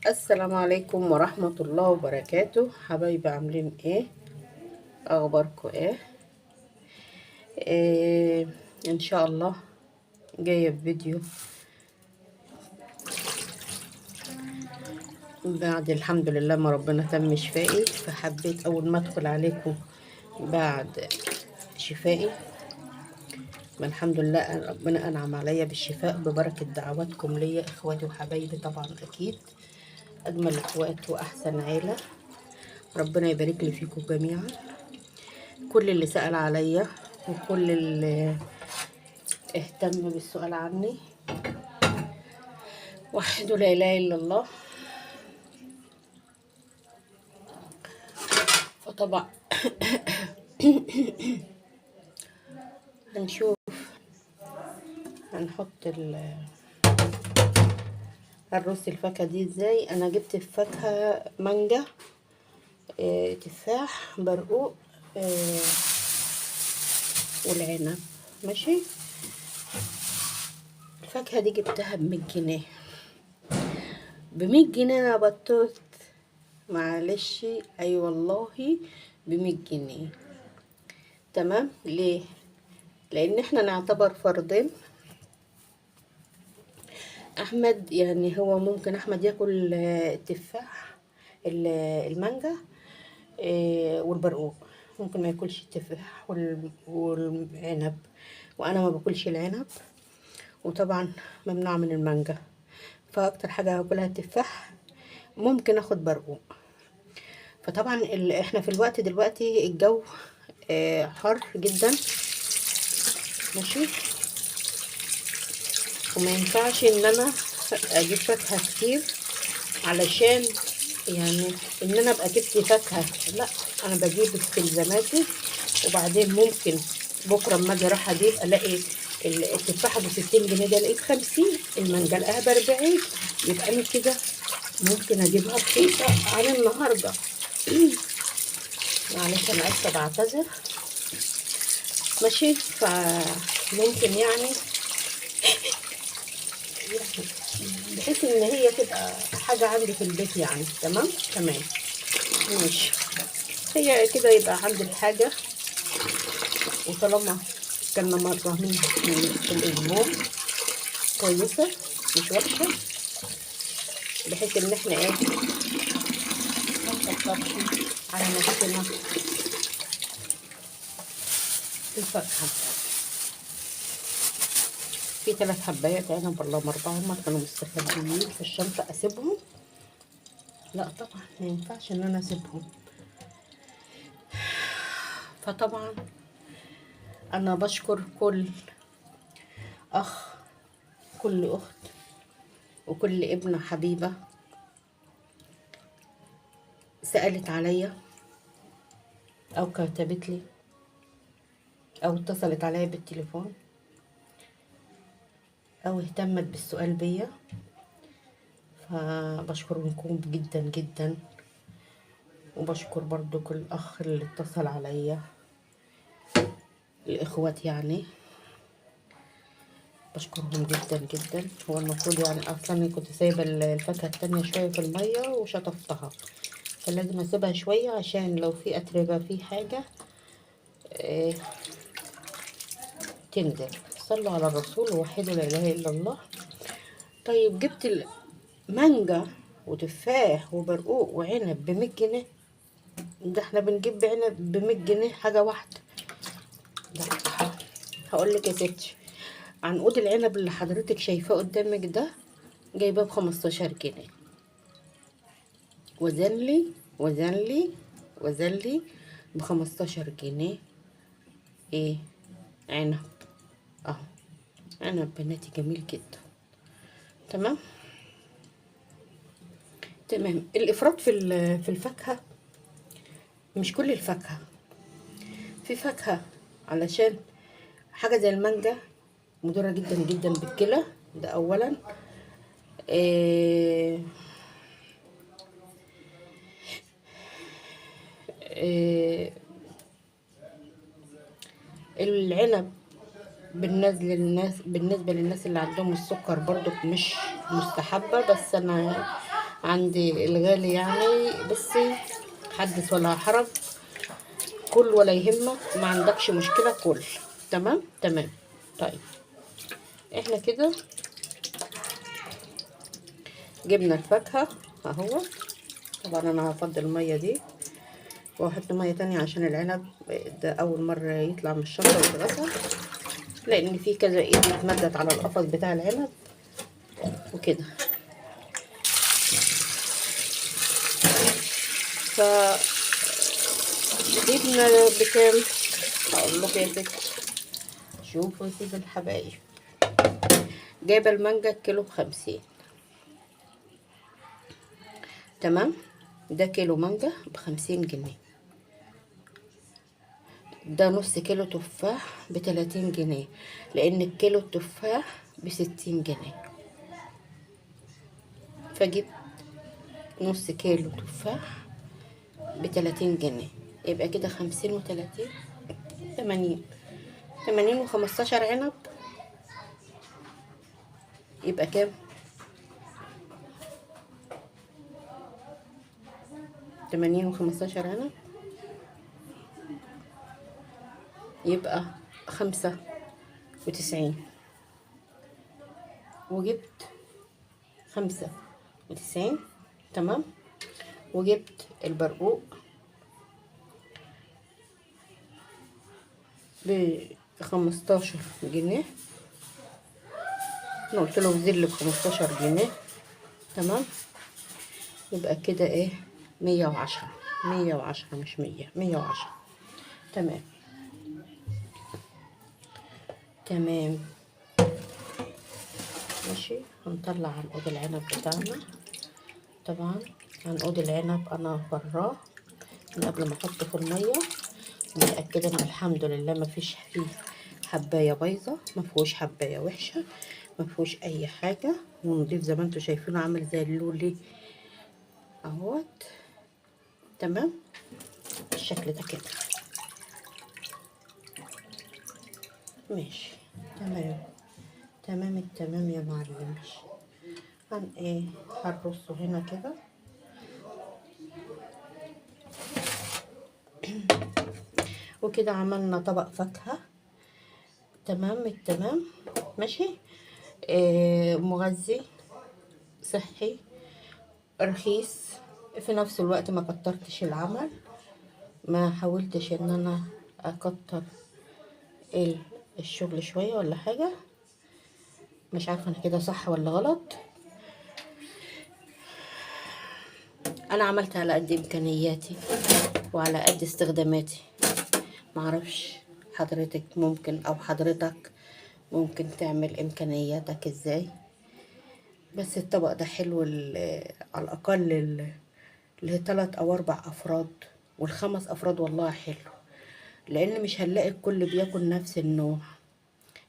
السلام عليكم ورحمة الله وبركاته. حبايبي عاملين ايه؟ اخباركم ايه؟ ان شاء الله جاية بفيديو بعد الحمد لله ما ربنا تم شفائي، فحبيت اول ما ادخل عليكم بعد شفائي ما الحمد لله ربنا انعم عليا بالشفاء ببركة دعواتكم ليا، اخواتي وحبايبي طبعا اكيد اجمل اخوات واحسن عيلة. ربنا يبارك لي فيكم جميعا، كل اللي سأل عليا وكل اللي اهتم بالسؤال عني. وحده لا اله الا الله. فطبعا هنشوف هنحط الرز الفاكهة دي ازاي. انا جبت فاكهة مانجا، تفاح، برقوق، والعنب. ماشي. الفاكهة دي جبتها ب100 جنيه. ب100 جنيه انا بطلت، معلش اي والله، ب100 جنيه. تمام. ليه؟ لان احنا نعتبر فردين. احمد يعني هو ممكن احمد ياكل التفاح، المانجا، والبرقوق. ممكن ما ياكلش التفاح والعنب، وانا ما باكلش العنب، وطبعا ممنوع من المانجا. فاكتر حاجه هاكلها التفاح، ممكن اخد برقوق. فطبعا احنا في الوقت دلوقتي الجو حر جدا. ماشي. وما ينفعش ان انا اجيب فاكهه كتير علشان يعني ان انا ابقى جبت فاكهه، لا، انا بجيب استلزاماتي. وبعدين ممكن بكره اما اجي راح اجيب الاقي التفاحه ب60 جنيه، ده لقيت 50، المانجا الاقيها ب40. يبقى انا كده ممكن اجيبها رخيصه عن النهارده. معلش انا اسفه، بعتذر. ماشي. فممكن يعني بحيث ان هي تبقى حاجه عندي في البيت يعني. تمام. ماشي. هي كده يبقى عندي الحاجه، وطالما كنا مرة منها في الأسبوع كويسة مش وحشة، بحيث إن احنا ايه مكترش على نفسنا الفاكهة. في 3 حبايات عنب، والله مرضى هما كانوا مستخبيين في الشنطة، أسيبهم؟ لا طبعا ما ينفعش إن أنا أسيبهم. فطبعا أنا بشكر كل أخ، كل أخت، وكل ابنة حبيبة سألت عليا أو كتبت لي أو اتصلت عليا بالتليفون أو اهتمت بالسؤال بيا. فبشكركم جدا جدا، وبشكر برضو كل أخ اللي اتصل عليا، الإخوات يعني، بشكرهم جدا جدا. هو المفروض يعني أصلا كنت سايبة الفاكهة التانية شوية في المية وشطفتها، فلازم أسيبها شوية عشان لو في أتربة في حاجة آه تنزل. صلوا على الرسول ووحدوا لا إله إلا الله. طيب جبت مانجا وتفاح وبرقوق وعنب ب100 جنيه. ده احنا بنجيب عنب ب100 جنيه حاجة واحدة. ده هقول لك يا ستي، عنقود العنب اللي حضرتك شايفاه قدامك ده جايباه ب15 جنيه. وزن لي ب15 جنيه. ايه؟ عنب اهو، عنب بناتي جميل جدا. تمام. الافراط في الفاكهه، مش كل الفاكهه. في فاكهه علشان حاجه زي المانجا مضره جدا جدا بالكلى، ده اولا. إيه إيه العنب بالنسبة للناس اللي عندهم السكر برضو مش مستحبة، بس أنا عندي الغالي يعني. بصي، حدث ولا حرج، كل ولا يهمك، ما عندكش مشكلة، كل. تمام تمام. طيب احنا كده جبنا الفاكهة اهو. طبعا انا هفضي المية دي واحط مية تانية عشان العنب ده اول مرة يطلع من الشنطة ويتغسل، لان في كذا ايد اتمدت على القفص بتاع العنب وكده. ف جبنا بكام؟ هقول لكم يا ستي. شوفوا يا سيدي الحبايب، جايبه المانجا الكيلو ب50. تمام، ده كيلو مانجا ب50 جنيه. ده نص كيلو تفاح ب30 جنيه، لان الكيلو التفاح ب60 جنيه. فجبت نص كيلو تفاح ب30 جنيه، يبقى كده 50 و30، 80. 80 و15 عنب، يبقى كام؟ 80 و15 عنب يبقى 95. وجبت 95. تمام. وجبت البرقوق ب15 جنيه. انا قلت له بذل ب15 جنيه. تمام. يبقى كده ايه؟ 110. 110 مش 100، 110. تمام تمام. ماشي. هنطلع عنقود العنب بتاعنا. طبعا عنقود العنب انا براه من قبل ما احطه في الميه، متاكده ان الحمد لله ما فيش فيه حبايه بايظه، ما فيهوش حبايه وحشه، ما فيهوش اي حاجه، ونضيف زي ما انتم شايفينه عامل زي اللولي اهوت. تمام، بالشكل ده كده. ماشي. تمام تمام التمام يا معلم. هن ايه، هنرصه هنا كده. وكده عملنا طبق فاكهة. تمام التمام. ماشي. مغذي، صحي، رخيص، في نفس الوقت ما كترتش العمل، ما حاولتش ان انا اكتر الشغل شوية ولا حاجة. مش عارفة انا كده صح ولا غلط. انا عملت على قد امكانياتي وعلى قد استخداماتي. معرفش حضرتك ممكن او حضرتك ممكن تعمل امكانياتك ازاي. بس الطبق ده حلو على الاقل ل3 او 4 افراد، وال5 افراد والله حلو، لان مش هنلاقي الكل بياكل نفس النوع.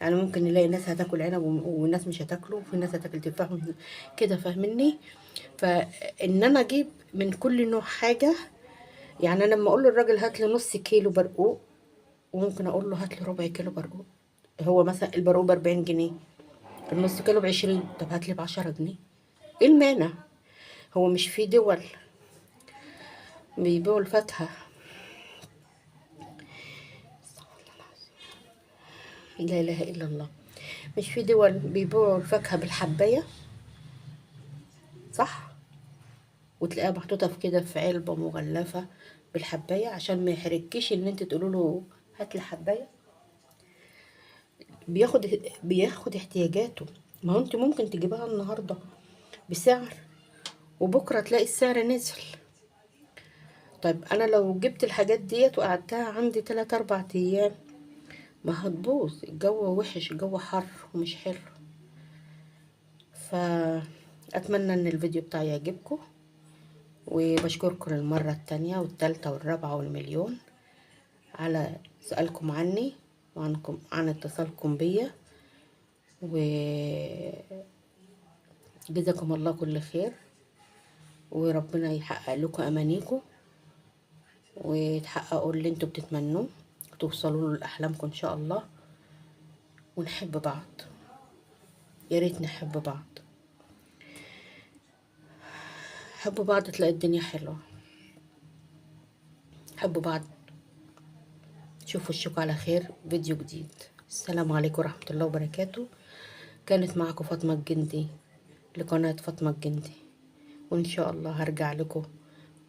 يعني ممكن نلاقي ناس هتاكل عنب وناس مش هتاكله، وفي ناس هتاكل تفاح كده، فاهمني؟ فان انا اجيب من كل نوع حاجه. يعني انا لما اقول للراجل هات لي نص كيلو برقوق، وممكن اقول له هات لي ربع كيلو برقوق. هو مثلا البرقوق ب40 جنيه، النص كيلو ب20، طب هات لي ب10 جنيه. ايه المانع؟ هو مش في دول بيبيعوا الفاكهه؟ لا اله الا الله. مش في دول بيبيعوا الفاكهه بالحبايه؟ صح. وتلاقيها محطوطه في كده في علبه مغلفه بالحبايه، عشان ما يحرجكيش ان انت تقولوا له هات لي حبايه. بياخد احتياجاته. ما هو انت ممكن تجيبها النهارده بسعر، وبكره تلاقي السعر نزل. طيب انا لو جبت الحاجات ديت وقعدتها عندي 3 4 ايام، ما هتبوظ. الجو وحش، الجو حر ومش حلو. فاتمنى ان الفيديو بتاعي يعجبكم، وبشكركم المرة التانية والتالتة والرابعة والمليون على سؤالكم عني عن اتصالكم بيا. وجزاكم الله كل خير، وربنا يحقق لكم امانيكم، وتحققوا اللي انتوا بتتمنوه، وتوصلوا لأحلامكم ان شاء الله. ونحب بعض، يا ريت نحب بعض. حبوا بعض تلاقي الدنيا حلوة. حبوا بعض. شوفوا الشوك على خير فيديو جديد. السلام عليكم ورحمة الله وبركاته. كانت معكم فاطمة الجندي لقناة فاطمة الجندي، وإن شاء الله هرجع لكم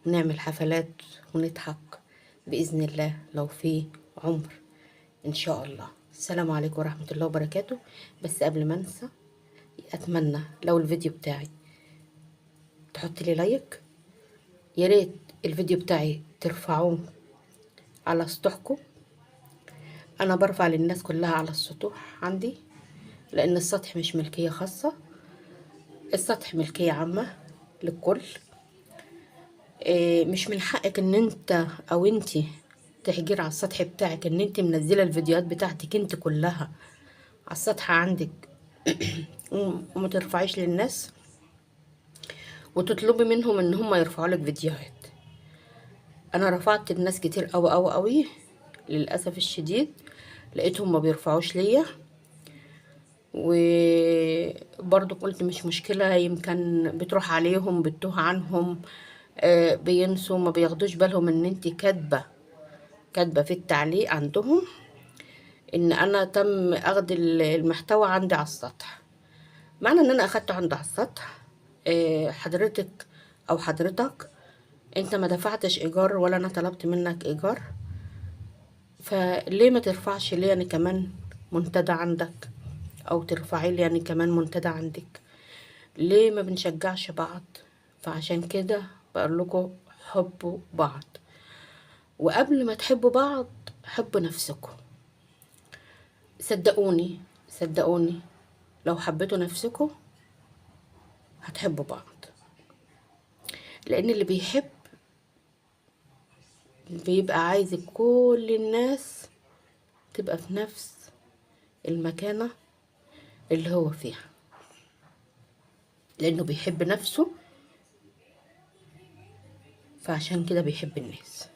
ونعمل حفلات ونضحك بإذن الله لو في عمر إن شاء الله. السلام عليكم ورحمة الله وبركاته. بس قبل ما انسى، أتمنى لو الفيديو بتاعي تحط لي لايك، يا ريت الفيديو بتاعي ترفعوه على سطوحكم. انا برفع للناس كلها على السطوح عندي، لان السطح مش ملكية خاصة، السطح ملكية عامة للكل. مش من حقك ان انت او انتي تحجر على السطح بتاعك، ان انت منزلة الفيديوهات بتاعتك انت كلها على السطح عندك وما ترفعيش للناس وتطلبي منهم ان هم يرفعوا لك فيديوهات. انا رفعت الناس كتير قوي قوي قوي، للاسف الشديد لقيتهم ما بيرفعوش ليا، وبرضو قلت مش مشكلة، يمكن بتروح عليهم بتوه عنهم، بينسوا ما بياخدوش بالهم ان انت كاتبة في التعليق عندهم ان انا تم اخد المحتوى عندي على السطح. معنى ان انا اخدته عندي على السطح، حضرتك او حضرتك انت ما دفعتش ايجار ولا انا طلبت منك ايجار، فليه ما ترفعش لي انا كمان منتدى عندك، او ترفعي لي يعني كمان منتدى عندك؟ ليه ما بنشجعش بعض؟ فعشان كده بقول لكم حبوا بعض، وقبل ما تحبوا بعض حبوا نفسكم. صدقوني صدقوني، لو حبيتوا نفسكم هتحبوا بعض، لان اللي بيحب بيبقى عايز كل الناس تبقى في نفس المكانة اللي هو فيها، لانه بيحب نفسه، فعشان كده بيحب الناس.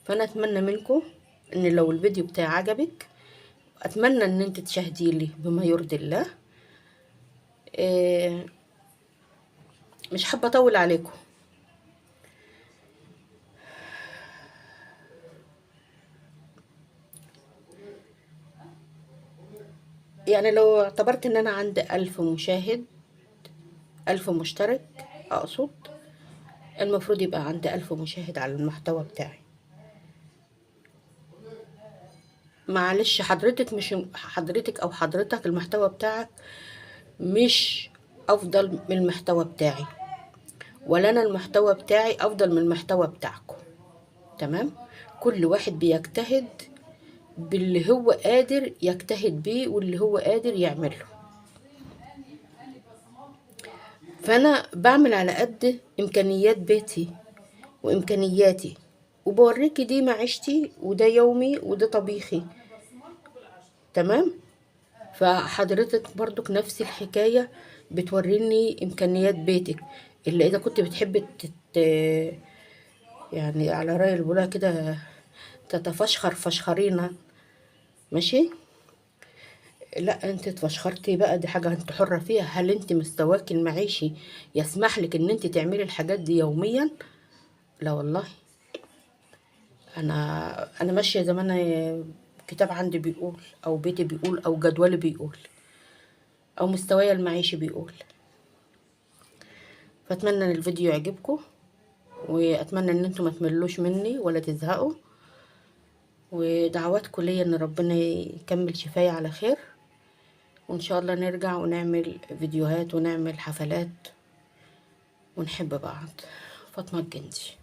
فانا اتمنى منكم ان لو الفيديو بتاعي عجبك، اتمنى ان انت تشاهدي لي بما يرضي الله. مش حابه اطول عليكم، يعني لو اعتبرت ان انا عندي 1000 مشاهد، 1000 مشترك اقصد، المفروض يبقى عندي 1000 مشاهد على المحتوى بتاعي. معلش حضرتك، مش حضرتك او حضرتك المحتوى بتاعك مش افضل من المحتوى بتاعي، ولا انا المحتوى بتاعي افضل من المحتوى بتاعكم. تمام؟ كل واحد بيجتهد باللي هو قادر يجتهد بيه واللي هو قادر يعمله. فانا بعمل على قد امكانيات بيتي وامكانياتي، وبوريكي دي معيشتي وده يومي وده طبيخي. تمام؟ فحضرتك برضك نفس الحكاية، بتوريني امكانيات بيتك، اللي اذا كنت بتحبي يعني على رأي البولا كده تتفشخر فشخرينا، ماشي؟ لا انت اتفشخرتي بقى، دي حاجة انت حرة فيها. هل انت مستواك المعيشي يسمح لك ان انت تعملي الحاجات دي يوميا؟ لا والله. انا ماشية زي ما انا كتاب عندي بيقول، او بيتي بيقول، او جدولي بيقول، او مستواي المعيشي بيقول. فاتمنى ان الفيديو يعجبكم، واتمنى ان انتم ما تملوش مني ولا تزهقوا، ودعواتكم ليا ان ربنا يكمل شفايا على خير، وان شاء الله نرجع ونعمل فيديوهات ونعمل حفلات ونحب بعض. فاطمة الجندي.